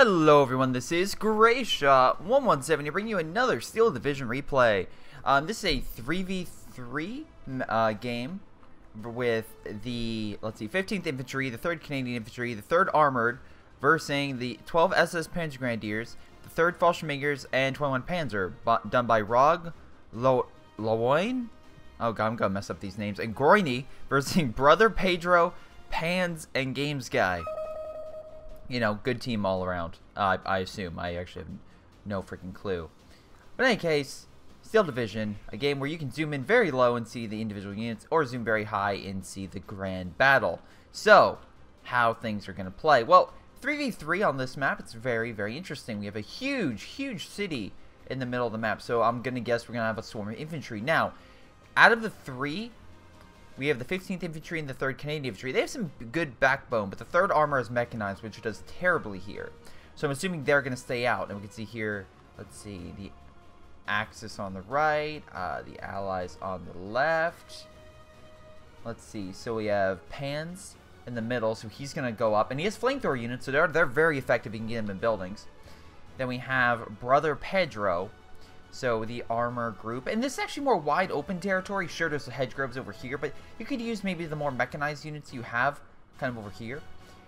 Hello everyone, this is Greyshot117 here, bringing you another Steel Division replay. This is a 3v3 game with the, 15th Infantry, the 3rd Canadian Infantry, the 3rd Armored, versus the 12 SS Panzer Grenadiers, the 3rd Fallschirmjägers, and 21 Panzer, done by Rog, Loin, oh god, I'm gonna mess up these names, and Groiny, versus Brother Pedro, Pans, and Games Guy. You know, good team all around. I assume. I actually have no freaking clue. But in any case, Steel Division, a game where you can zoom in very low and see the individual units, or zoom very high and see the grand battle. So, how things are going to play. Well, 3v3 on this map, it's very, very interesting. We have a huge, huge city in the middle of the map. So, I'm going to guess we're going to have a swarm of infantry. Now, out of the three, we have the 15th Infantry and the 3rd Canadian Infantry. They have some good backbone, but the 3rd Armor is mechanized, which does terribly here. So I'm assuming they're going to stay out. And we can see here, let's see, the Axis on the right, the Allies on the left. Let's see, so we have Pans in the middle, so he's going to go up. And he has flamethrower units, so they're very effective. You can get them in buildings. Then we have Brother Pedro. So the armor group, and this is actually more wide open territory. Sure, there's the hedge groves over here, but you could use maybe the more mechanized units you have kind of over here.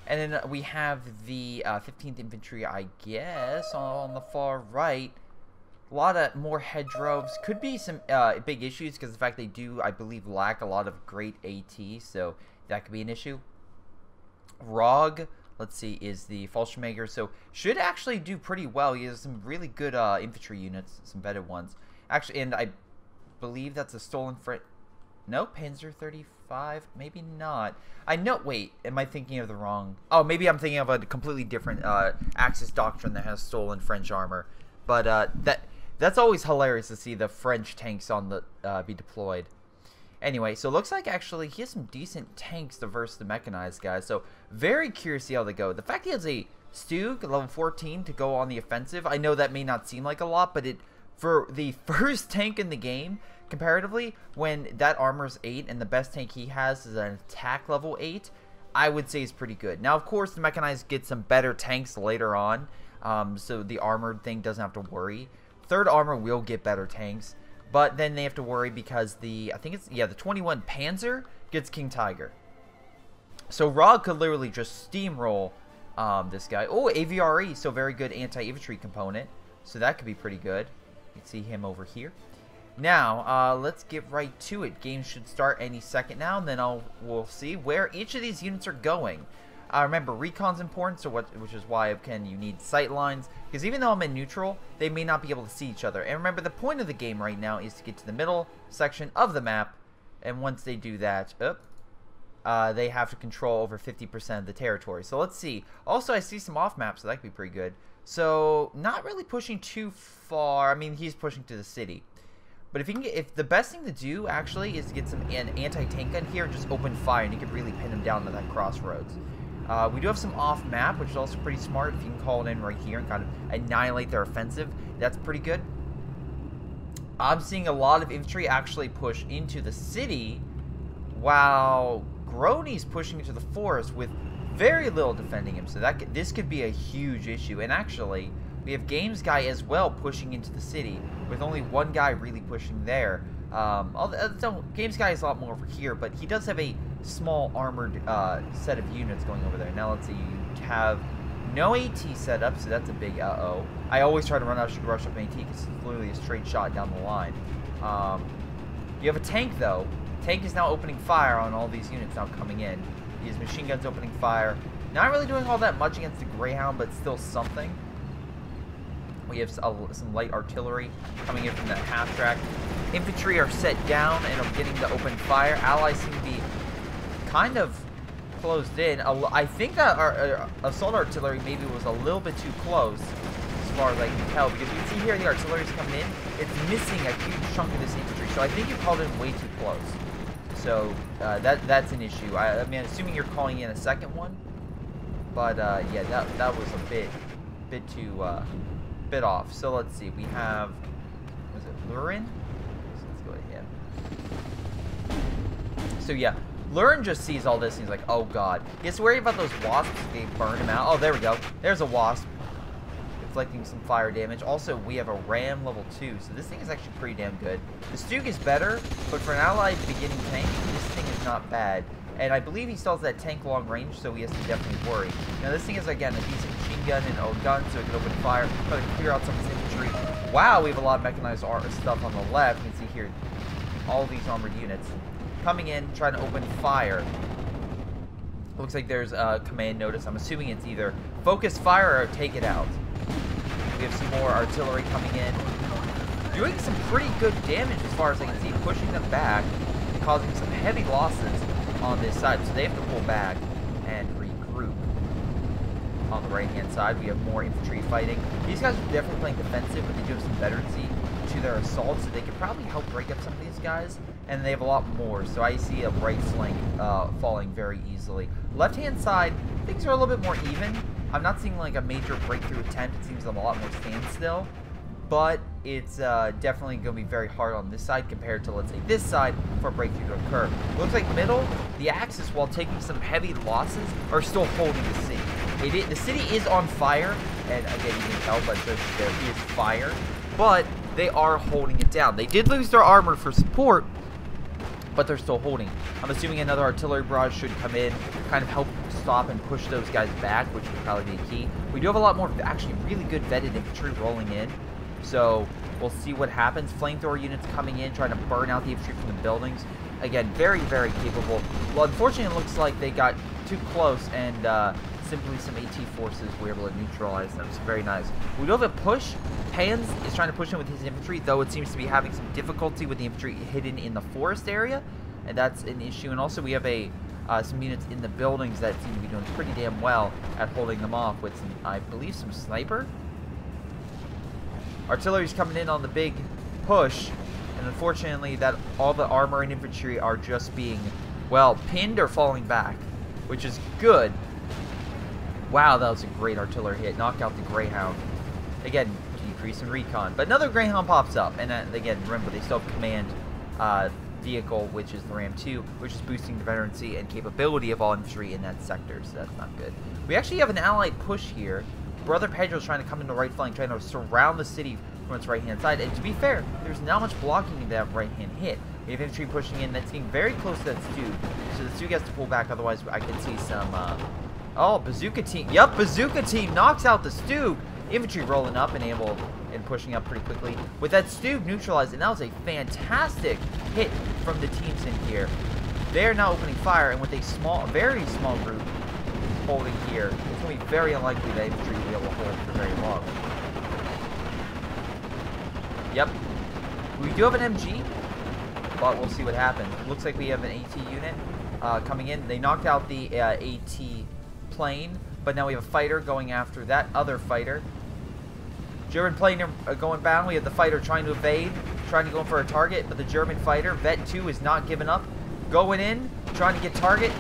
And then we have the 15th Infantry, I guess, on the far right. A lot of more hedgerows. Could be some big issues because the fact they do, I believe, lack a lot of great AT, so that could be an issue. Rog, let's see, is the Fallschirmjäger, so should actually do pretty well. He has some really good infantry units, some vetted ones. Actually, and I believe that's a stolen no, Panzer 35? Maybe not. I know, wait, am I thinking of the wrong... Oh, maybe I'm thinking of a completely different Axis Doctrine that has stolen French armor. But that's always hilarious to see the French tanks on the be deployed. Anyway, so it looks like actually he has some decent tanks to verse the mechanized guys. So very curious to see how they go. The fact he has a Stug level 14 to go on the offensive, I know that may not seem like a lot, but it for the first tank in the game, comparatively, when that armor's 8 and the best tank he has is an attack level 8, I would say is pretty good. Now, of course, the mechanized get some better tanks later on, so the armored thing doesn't have to worry. 3rd Armor will get better tanks. But then they have to worry because the 21 Panzer gets King Tiger. So Rog could literally just steamroll this guy. Oh, AVRE, so very good anti-infantry component. So that could be pretty good. You can see him over here. Now, let's get right to it. Game should start any second now, and then we'll see where each of these units are going. Remember, recon's important, so which is why, again, you need sight lines. Because even though I'm in neutral, they may not be able to see each other. And remember, the point of the game right now is to get to the middle section of the map. And once they do that, they have to control over 50% of the territory. So let's see. Also, I see some off maps, so that could be pretty good. So, not really pushing too far. I mean, he's pushing to the city. But if you can if the best thing to do, actually, is to get an anti-tank gun here and just open fire. And you can really pin him down to that crossroads. We do have some off-map, which is also pretty smart. If you can call it in right here and kind of annihilate their offensive, that's pretty good. I'm seeing a lot of infantry actually push into the city, while Grony's pushing into the forest with very little defending him. So this could be a huge issue. And actually, we have Games Guy as well pushing into the city, with only one guy really pushing there. Games Guy is a lot more over here, but he does have a small armored set of units going over there. Now let's see, you have no AT set up, so that's a big uh-oh. I always try to rush up an AT because it's literally a straight shot down the line. You have a tank though. Tank is now opening fire on all these units now coming in. He has machine guns opening fire. Not really doing all that much against the Greyhound, but still something. We have some light artillery coming in from that half track. Infantry are set down and are getting to open fire. Allies seem to be kind of closed in. I think that our assault artillery maybe was a little bit too close, as far as I can tell, because you can see here the artillery is coming in. It's missing a huge chunk of this infantry, so I think you called it way too close. So that's an issue. I mean, assuming you're calling in a second one, but yeah, that was a bit too bit off. So let's see. We have, was it Lurin? So let's go with him. So yeah, Lurin just sees all this and he's like, oh god. He has to worry about those wasps if they burn him out. Oh, there we go. There's a wasp. inflicting some fire damage. Also, we have a Ram level 2, so this thing is actually pretty damn good. The Stug is better, but for an allied beginning tank, this thing is not bad. And I believe he still has that tank long range, so he has to definitely worry. Now, this thing is, again, a decent machine gun and a gun, so it can open fire, try to clear out some of his infantry. Wow, we have a lot of mechanized stuff on the left. You can see here all these armored units coming in, trying to open fire. Looks like there's a command notice. I'm assuming it's either focus fire or take it out. We have some more artillery coming in, doing some pretty good damage as far as I can see, pushing them back, causing some heavy losses on this side, so they have to pull back and regroup. On the right hand side, we have more infantry fighting. These guys are definitely playing defensive, but they do have some veterancy to their assault, so they could probably help break up some of these guys, and they have a lot more, so I see a right flank falling very easily. Left hand side, things are a little bit more even. I'm not seeing like a major breakthrough attempt. It seems a lot more standstill, but it's definitely going to be very hard on this side compared to, let's say, this side for a breakthrough to occur. Looks like middle, the Axis, while taking some heavy losses, are still holding the city. The city is on fire, and again, you can tell, but there is fire, but they are holding it down. They did lose their armor for support, but they're still holding. I'm assuming another artillery barrage should come in, kind of help stop and push those guys back, which would probably be key. We do have a lot more actually really good vetted infantry rolling in, so we'll see what happens. Flamethrower units coming in, trying to burn out the infantry from the buildings. Again, very, very capable. Well, unfortunately, it looks like they got too close, and simply some AT forces were able to neutralize them. So very nice. We do have a push. Pans is trying to push in with his infantry, though it seems to be having some difficulty with the infantry hidden in the forest area, and that's an issue. And also we have some units in the buildings that seem to be doing pretty damn well at holding them off with some, I believe, some sniper. Artillery's coming in on the big push, and unfortunately that all the armor and infantry are just being, well, pinned or falling back, which is good. Wow, that was a great artillery hit. Knocked out the Greyhound. Again, decrease in recon. But another Greyhound pops up. And again, remember, they still have command vehicle, which is the Ram 2, which is boosting the veterancy and capability of all infantry in that sector. So that's not good. We actually have an allied push here. Brother Pedro's trying to come in the right flank, trying to surround the city from its right-hand side. And to be fair, there's not much blocking in that right-hand hit. We have infantry pushing in. That's getting very close to that Stug. So the Stug has to pull back. Otherwise, I can see some... oh, Bazooka Team. Yup, Bazooka Team knocks out the Stug. Infantry rolling up and pushing up pretty quickly. With that Stug neutralized, and that was a fantastic hit from the teams in here. They're now opening fire, and with a very small group holding here, it's going to be very unlikely that infantry will be able to hold for very long. Yep. We do have an MG, but we'll see what happens. It looks like we have an AT unit coming in. They knocked out the AT plane, but now we have a fighter going after that other fighter. German plane going down. We have the fighter trying to evade, trying to go in for a target, but the German fighter, Vet 2, is not giving up. Going in, trying to get target.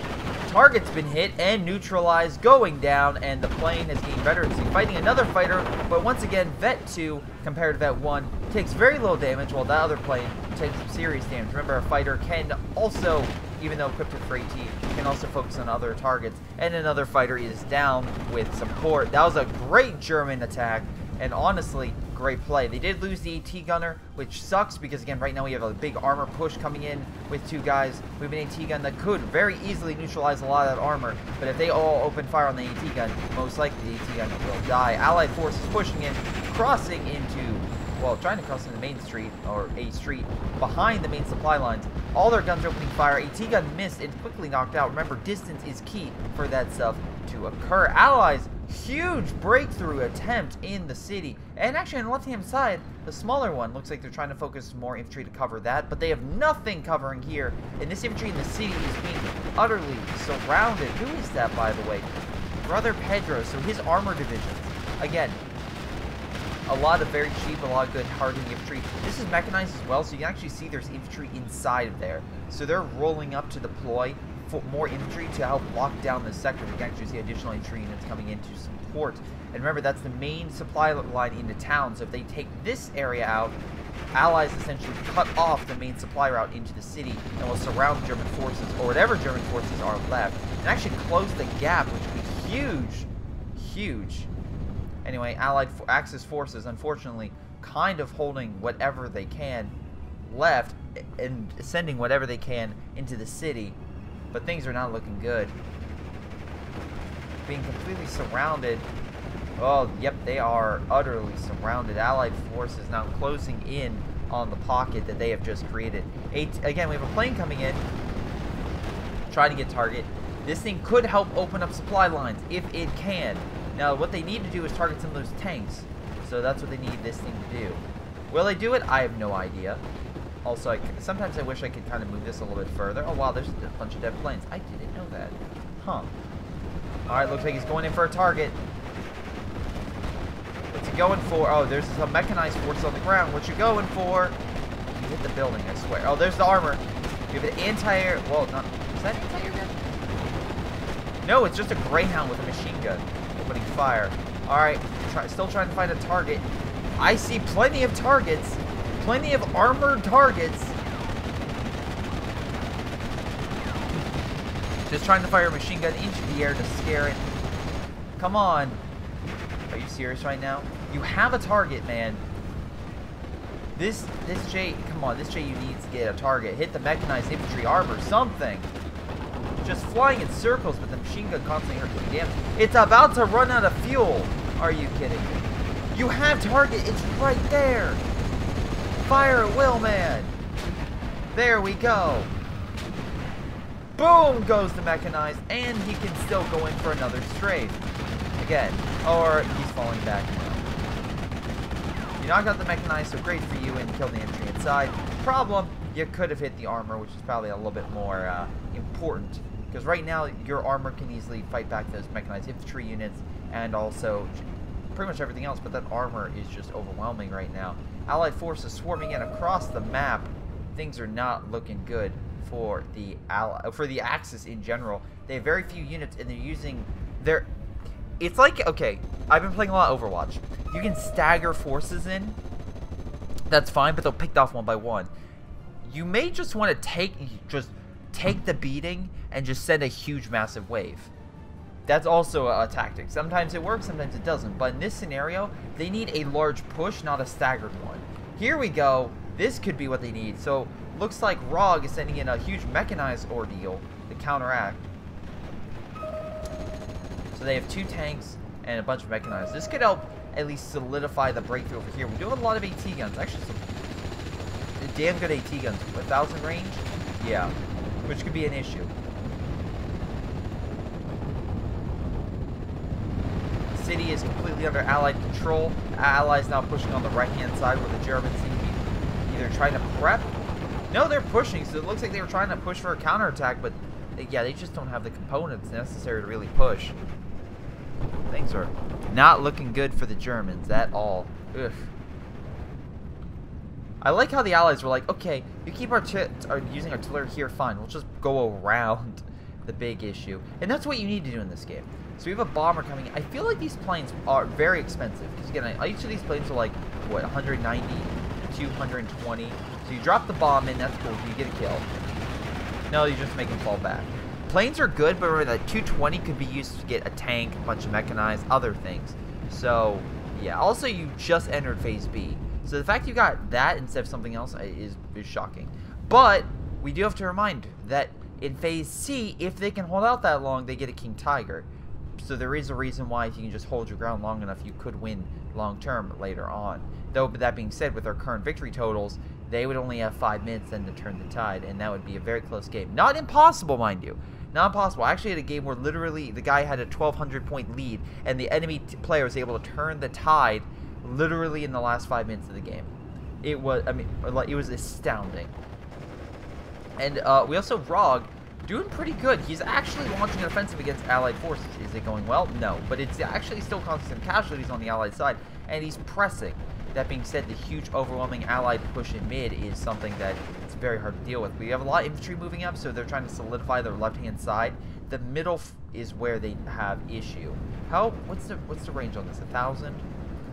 Target's been hit and neutralized, going down, and the plane has gained veterancy. Fighting another fighter, but once again, Vet 2, compared to Vet 1, takes very little damage, while that other plane takes some serious damage. Remember, a fighter can also, even though equipped with AT, can also focus on other targets. And another fighter is down with support. That was a great German attack, and honestly, great play. They did lose the AT gunner, which sucks because, again, right now we have a big armor push coming in with two guys. We have an AT gun that could very easily neutralize a lot of that armor, but if they all open fire on the AT gun, most likely the AT gun will die. Allied forces pushing in, crossing into, well, trying to cross into the main street, or a street behind the main supply lines. All their guns opening fire. AT gun missed and quickly knocked out. Remember, distance is key for that stuff to occur. Allies, huge breakthrough attempt in the city. And actually, on the left-hand side, the smaller one, looks like they're trying to focus more infantry to cover that, but they have nothing covering here. And this infantry in the city is being utterly surrounded. Who is that, by the way? Brother Pedro, so his armor divisions. Again, a lot of very cheap, a lot of good hardened infantry. This is mechanized as well, so you can actually see there's infantry inside of there. So they're rolling up to deploy for more infantry to help lock down this sector. We can actually see additional infantry units coming in to support. And remember, that's the main supply line into town. So if they take this area out, Allies essentially cut off the main supply route into the city and will surround the German forces, or whatever German forces are left, and actually close the gap, which would be huge, huge. Anyway, Allied Axis forces, unfortunately, kind of holding whatever they can left and sending whatever they can into the city. But things are not looking good. Being completely surrounded. Oh, yep, they are utterly surrounded. Allied forces now closing in on the pocket that they have just created. Again, we have a plane coming in. Trying to get target. This thing could help open up supply lines if it can. Now, what they need to do is target some of those tanks. So that's what they need this thing to do. Will they do it? I have no idea. Also, sometimes I wish I could kind of move this a little bit further. Oh, wow, there's a bunch of dead planes. I didn't know that. Huh. Alright, looks like he's going in for a target. What's he going for? Oh, there's a mechanized force on the ground. What you going for? You hit the building, I swear. Oh, there's the armor. You have an anti-air... Well, not... Is that anti-air gun? No, it's just a Greyhound with a machine gun opening fire. Alright, still trying to find a target. I see plenty of targets. Plenty of armored targets. Just trying to fire a machine gun into the air to scare it. Come on. Are you serious right now? You have a target, man. This J, come on, this JU needs to get a target. Hit the mechanized infantry armor, something. Just flying in circles with the machine gun constantly hurting damage. It's about to run out of fuel. Are you kidding me? You have target, it's right there. Fire at will, man. There we go. Boom goes the mechanized, and he can still go in for another strafe. Again, or he's falling back now. You knocked out the mechanized, so great for you, and killed the infantry inside. Problem, you could have hit the armor, which is probably a little bit more important. Because right now, your armor can easily fight back those mechanized infantry units, and also pretty much everything else, but that armor is just overwhelming right now. Allied forces swarming in across the map. Things are not looking good for the Axis in general. They have very few units, and they're using their... It's like, okay, I've been playing a lot of Overwatch. You can stagger forces in. That's fine, but they'll pick off one by one. You may just want to take the beating and just send a huge, massive wave. That's also a tactic. Sometimes it works, sometimes it doesn't. But in this scenario, they need a large push, not a staggered one. Here we go. This could be what they need. So, looks like ROG is sending in a huge mechanized ordeal to counteract. So they have 2 tanks and a bunch of mechanized. This could help at least solidify the breakthrough over here. We do have a lot of AT guns. Actually, some damn good AT guns. 1,000 range? Yeah. Which could be an issue. The city is completely under Allied control. Allies now pushing on the right-hand side where the Germans seem to be either trying to prep. No, they're pushing, so it looks like they were trying to push for a counterattack, but yeah, they just don't have the components necessary to really push. Things are not looking good for the Germans at all. Ugh. I like how the Allies were like, okay, you keep using artillery here, fine. We'll just go around the big issue. And that's what you need to do in this game. So we have a bomber coming in. I feel like these planes are very expensive. Because again, each of these planes are like, what, 190, 220. So you drop the bomb in, that's cool, you get a kill. No, you just make them fall back. Planes are good, but remember that 220 could be used to get a tank, a bunch of mechanized, other things. So, yeah. Also, you just entered Phase B. So the fact you got that instead of something else is shocking. But we do have to remind that in Phase C, if they can hold out that long, they get a King Tiger. So there is a reason why if you can just hold your ground long enough, you could win long term later on. Though, but that being said, with our current victory totals, they would only have 5 minutes then to turn the tide, and that would be a very close game. Not impossible, mind you. Not impossible. I actually had a game where literally the guy had a 1,200 point lead, and the enemy player was able to turn the tide literally in the last 5 minutes of the game. It was, I mean, it was astounding. And we also have ROG doing pretty good. He's actually launching an offensive against Allied forces. Is it going well? No. But it's actually still causing some casualties on the Allied side, and he's pressing. That being said, the huge overwhelming Allied push in mid is something that it's very hard to deal with. We have a lot of infantry moving up, so they're trying to solidify their left-hand side. The middle is where they have issue. What's the range on this? 1,000?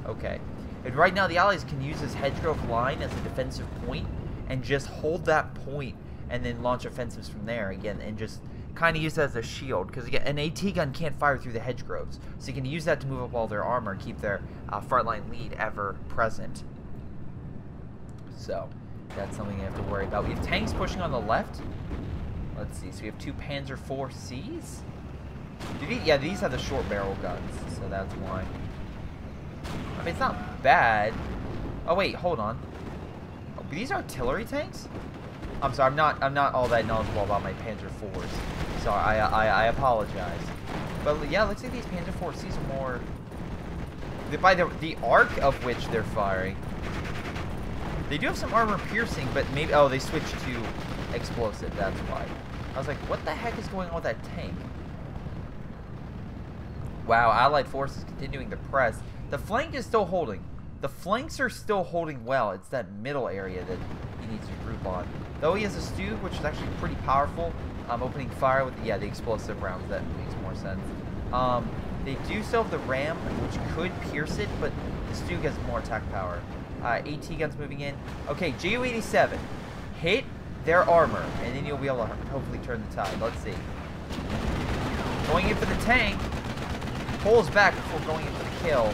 Okay. And right now, the Allies can use this hedgerow line as a defensive point and just hold that point and then launch offensives from there again and just kind of use that as a shield, because again, an AT gun can't fire through the hedgerows, so you can use that to move up all their armor and keep their frontline lead ever present. So that's something you have to worry about. We have tanks pushing on the left. Let's see. So we have 2 Panzer IVCs. Yeah, these have the short barrel guns, so that's why. I mean, it's not bad. Oh wait, hold on. Oh, these are artillery tanks? I'm sorry, I'm not all that knowledgeable about my Panzer IVs. Sorry, I apologize. But yeah, looks like these Panzer IVCs are more by the arc of which they're firing. They do have some armor piercing, but maybe they switched to explosive. That's why. I was like, what the heck is going on with that tank? Wow, Allied forces continuing to press. The flank is still holding. The flanks are still holding well. It's that middle area that he needs to group on. Though he has a Stug, which is actually pretty powerful. Opening fire with the explosive rounds. That makes more sense. They do still have the Ram, which could pierce it, but the Stug has more attack power. AT guns moving in. Okay, Ju-87. Hit their armor, and then you'll be able to hopefully turn the tide. Let's see. Going in for the tank. Pulls back before going in for the kill,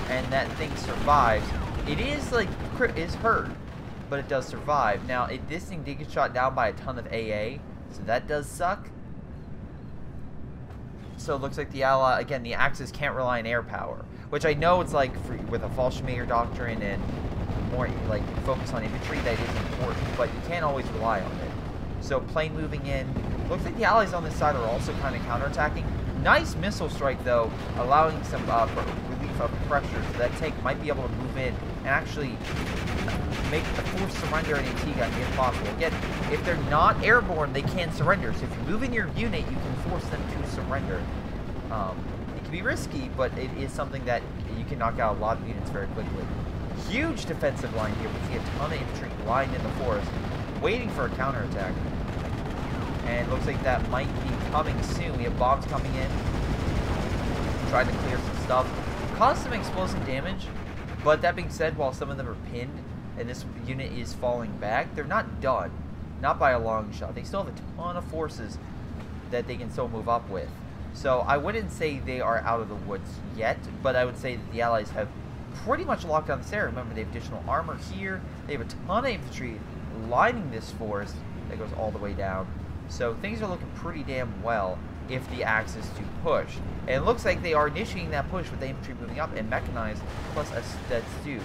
and that thing survives. It is hurt, but it does survive. Now, this thing did get shot down by a ton of AA, so that does suck. So it looks like the again, the Axis can't rely on air power, which I know it's like with a Fallschirmjäger doctrine and more like focus on infantry, that is important, but you can't always rely on it. So plane moving in. Looks like the Allies on this side are also kind of counterattacking. Nice missile strike, though, allowing some relief of pressure, so that tank might be able to move in and actually make a forced surrender an AT gun if possible. Again, if they're not airborne, they can surrender. So if you move in your unit, you can force them to surrender. It can be risky, but it is something that you can knock out a lot of units very quickly. Huge defensive line here. We see a ton of infantry lined in the forest, waiting for a counterattack. And it looks like that might be coming soon. We have bombs coming in. Trying to clear some stuff. Caused some explosive damage. But that being said, while some of them are pinned and this unit is falling back, they're not done. Not by a long shot. They still have a ton of forces that they can still move up with. So I wouldn't say they are out of the woods yet, but I would say that the Allies have pretty much locked down this area. Remember, they have additional armor here. They have a ton of infantry lining this forest that goes all the way down. So things are looking pretty damn well if the Axis do push. And it looks like they are initiating that push with the infantry moving up and mechanized plus that Stug.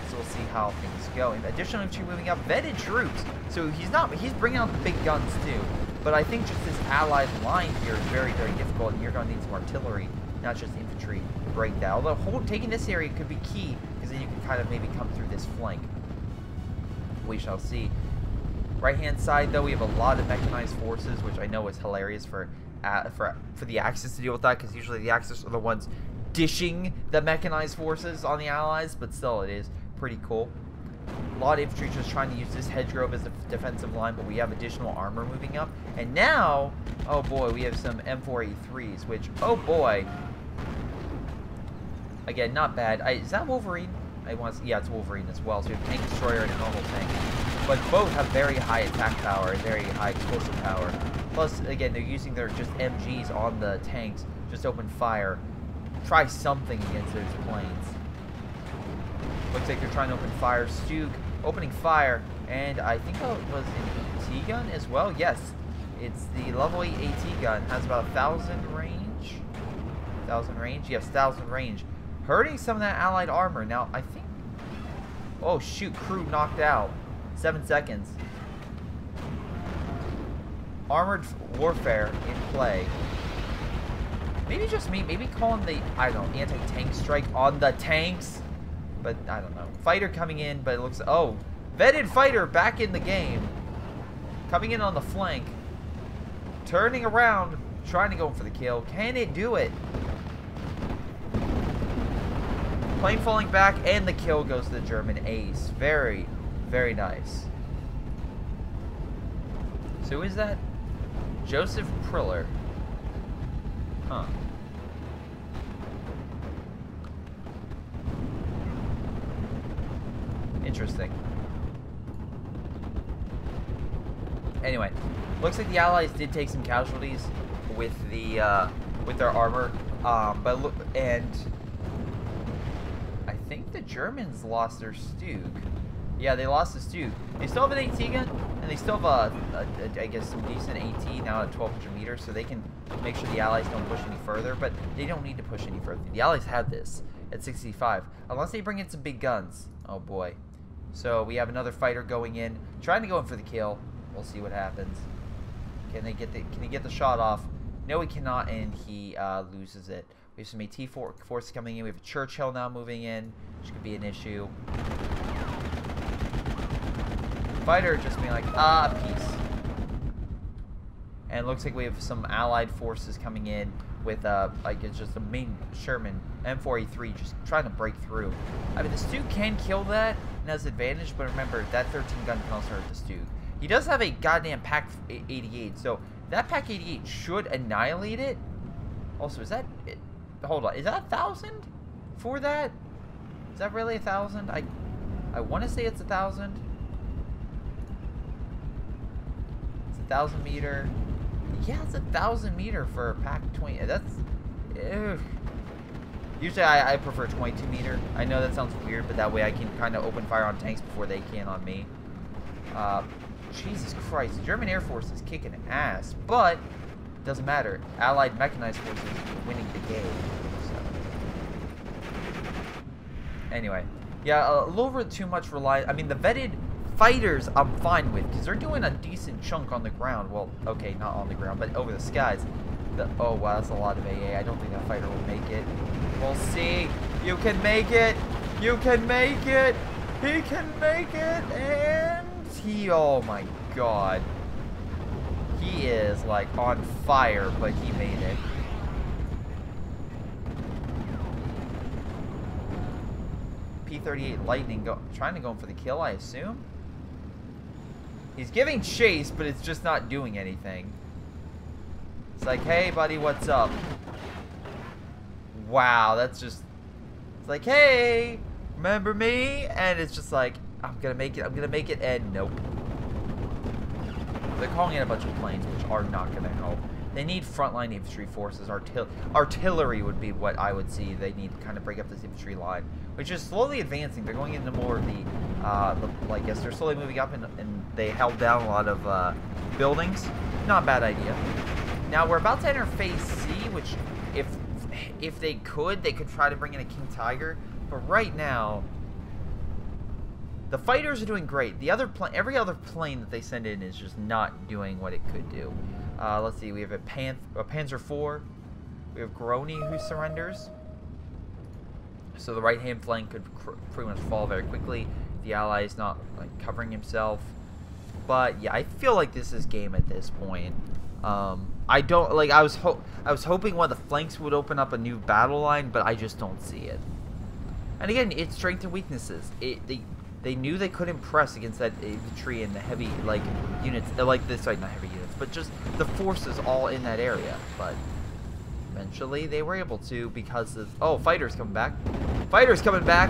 So we'll see how things go. And additional infantry moving up, vetted troops. So he's bringing out the big guns too. But I think just this Allied line here is very, very difficult, and you're going to need some artillery, not just infantry, to break that. Although taking this area could be key, because then you can kind of maybe come through this flank. We shall see. Right-hand side, though, we have a lot of mechanized forces, which I know is hilarious for the Axis to deal with that, because usually the Axis are the ones dishing the mechanized forces on the Allies, but still, it is pretty cool. A lot of infantry just trying to use this hedgerow as a defensive line, but we have additional armor moving up. And now, oh boy, we have some M4A3s, which, oh boy. Again, not bad. Is that Wolverine? Yeah, it's Wolverine as well. So we have Tank Destroyer and a normal tank. But both have very high attack power and very high explosive power. Plus, again, they're using their just MGs on the tanks. Just open fire. Try something against those planes. Looks like they're trying to open fire. Stug opening fire, and I think it was an AT gun as well. Yes, it's the level 8 AT gun. Has about 1,000 range. 1,000 range? Yes, 1,000 range. Hurting some of that Allied armor. Now, I think... Oh, shoot. Crew knocked out. 7 seconds. Armored warfare in play. Maybe just me. Maybe calling the, I don't know, anti-tank strike on the tanks. But, I don't know. Fighter coming in, but it looks... Oh, vetted fighter back in the game. Coming in on the flank. Turning around, trying to go for the kill. Can it do it? Plane falling back, and the kill goes to the German ace. Very, very nice. So who is that? Joseph Priller. Huh. Interesting. Anyway, Looks like the Allies did take some casualties with their armor, but look, and I think the Germans lost their Stug. Yeah, they lost the Stug. They still have an AT gun, and they still have I guess some decent AT now at 1,200 meters, so they can make sure the Allies don't push any further. But they don't need to push any further. The Allies have this at 65, unless they bring in some big guns. Oh boy. So we have another fighter going in, trying to go in for the kill. We'll see what happens. Can he get the shot off? No, he cannot, and he loses it. We have some AT forces coming in. We have a Churchill now moving in, which could be an issue. Fighter just being like, peace. And it looks like we have some Allied forces coming in with, like, it's just a main Sherman M4A3 just trying to break through. I mean, the Stug can kill that and has advantage, but remember, that 13 gun can also hurt the Stug. He does have a goddamn Pack 88, so that Pack 88 should annihilate it. Also, is that it? Hold on, is that 1,000 for that? Is that really 1,000? I want to say it's 1,000. It's 1,000 meter. Yeah, it's 1,000 meter for a Pack 20. That's. Ew. Usually, I prefer 22 meter. I know that sounds weird, but that way I can kind of open fire on tanks before they can on me. Jesus Christ, the German Air Force is kicking ass, but it doesn't matter. Allied mechanized forces are winning the game. So. Anyway, yeah, a little bit too much reliance. I mean, the vetted fighters I'm fine with, because they're doing a decent chunk on the ground. Well, okay, not on the ground, but over the skies. Oh, wow, that's a lot of AA. I don't think that fighter will make it. We'll see. You can make it. You can make it. He can make it, and oh my god. He is like on fire, but he made it. P-38 Lightning trying to go in for the kill, I assume. He's giving chase, but it's just not doing anything. It's like, hey buddy, what's up? Wow, that's just, it's like, hey, remember me? And it's just like, I'm gonna make it, and nope. They're calling in a bunch of planes, which are not gonna help. They need frontline infantry forces. Artillery would be what I would see. They need to kind of break up this infantry line, which is slowly advancing. They're going into more of the I guess they're slowly moving up, and they held down a lot of buildings. Not a bad idea. Now we're about to enter Phase C, which, if they could try to bring in a King Tiger, but right now, the fighters are doing great. Every other plane that they send in is just not doing what it could do. Let's see, we have a Panzer IV. We have Grony who surrenders. So the right-hand flank could pretty much fall very quickly. The ally is not like covering himself. But yeah, I feel like this is game at this point. I don't like. I was hoping one of the flanks would open up a new battle line, but I just don't see it. And again, it's strengths and weaknesses. They knew they couldn't press against that infantry and the heavy units, like this, not heavy units, but just the forces all in that area. But eventually they were able to because of fighters coming back. Fighters coming back.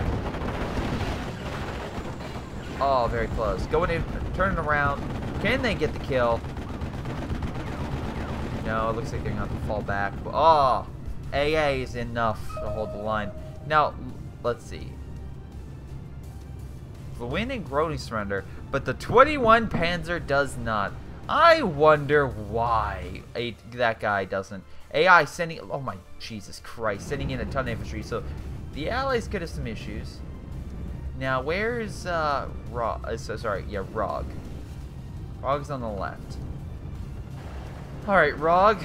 Oh, very close. Going in, turning around. Can they get the kill? No, it looks like they're going to have to fall back. Oh, AA is enough to hold the line. Now, let's see. The Wind and Grody surrender, but the 21 Panzer does not. I wonder why that guy doesn't. AI sending, oh my Jesus Christ, sending in a ton of infantry. So the Allies could have some issues. Now where's Rog? Rog. Rog's on the left. All right, Rog.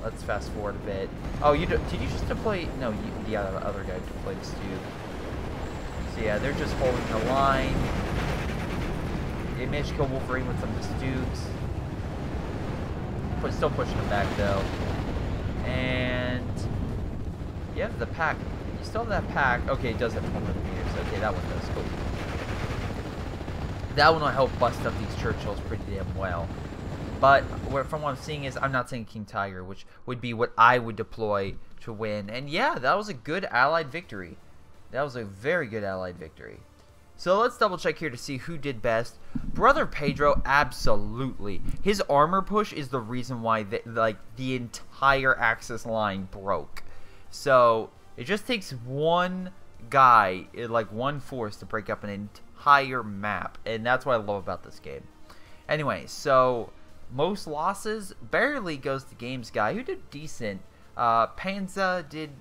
Let's fast forward a bit. Oh, did you just deploy? No, the other guy deployed this too. So yeah, they're just holding the line. They managed to kill Wolverine with some of the Stugs. But still pushing him back though. And yeah, the pack. You still have that pack. Okay, it does have 100 meters. Okay, that one does. Cool. That one will help bust up these Churchills pretty damn well. But from what I'm seeing is, I'm not saying King Tiger, which would be what I would deploy to win. And yeah, that was a good Allied victory. That was a very good Allied victory. So let's double check here to see who did best. Brother Pedro, absolutely. His armor push is the reason why the entire Axis line broke. So it just takes one guy, like one force, to break up an entire map, and that's what I love about this game. Anyway, so most losses barely goes to Games Guy, who did decent. Panza did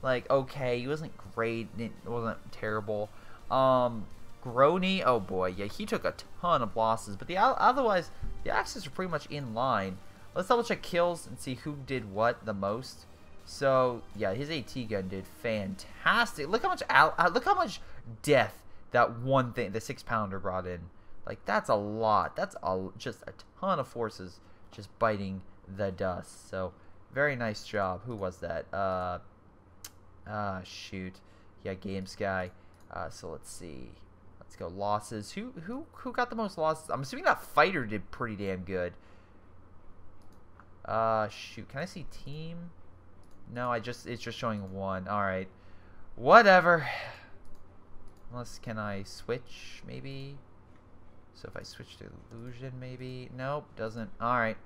like okay. He wasn't great. It wasn't terrible. Grony, oh boy, yeah, he took a ton of losses, but otherwise the Axis are pretty much in line. Let's double check kills and see who did what the most. So yeah, his AT gun did fantastic. Look how much death that one thing, the 6-pounder, brought in. Like, that's a lot. That's just a ton of forces just biting the dust. So very nice job. Who was that? Shoot. Yeah, Games Guy. So let's see. Let's go losses. Who got the most losses? I'm assuming that fighter did pretty damn good. Shoot. Can I see team? No, it's just showing one. All right. Whatever. Unless, can I switch maybe? So if I switch to illusion maybe? Nope, doesn't. All right.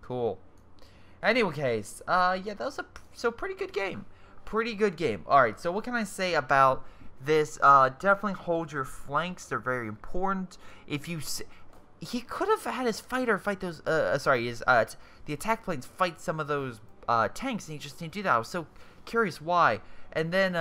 Cool. Anyway, case, yeah, that was a pretty good game. Pretty good game. All right, so what can I say about this? Definitely hold your flanks. They're very important. If you he could have had his fighter fight those the attack planes fight some of those tanks, and he just didn't do that. I was so curious why. And then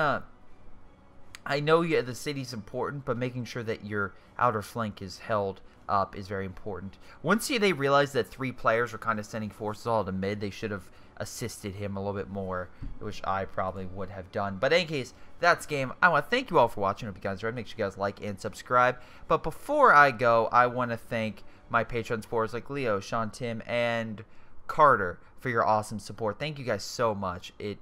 I know the city's important, but making sure that your outer flank is held up is very important. Once they realized that 3 players were kind of sending forces all to mid, they should have assisted him a little bit more, which I probably would have done. But in any case, that's game. I want to thank you all for watching. I hope you guys enjoyed. Make sure you guys like and subscribe. But before I go, I want to thank my Patreon supporters like Leo, Sean, Tim, and Carter for your awesome support. Thank you guys so much. It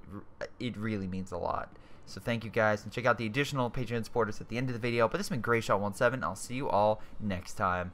really means a lot. So thank you guys, and check out the additional Patreon supporters at the end of the video. But this has been Greyshot17. I'll see you all next time.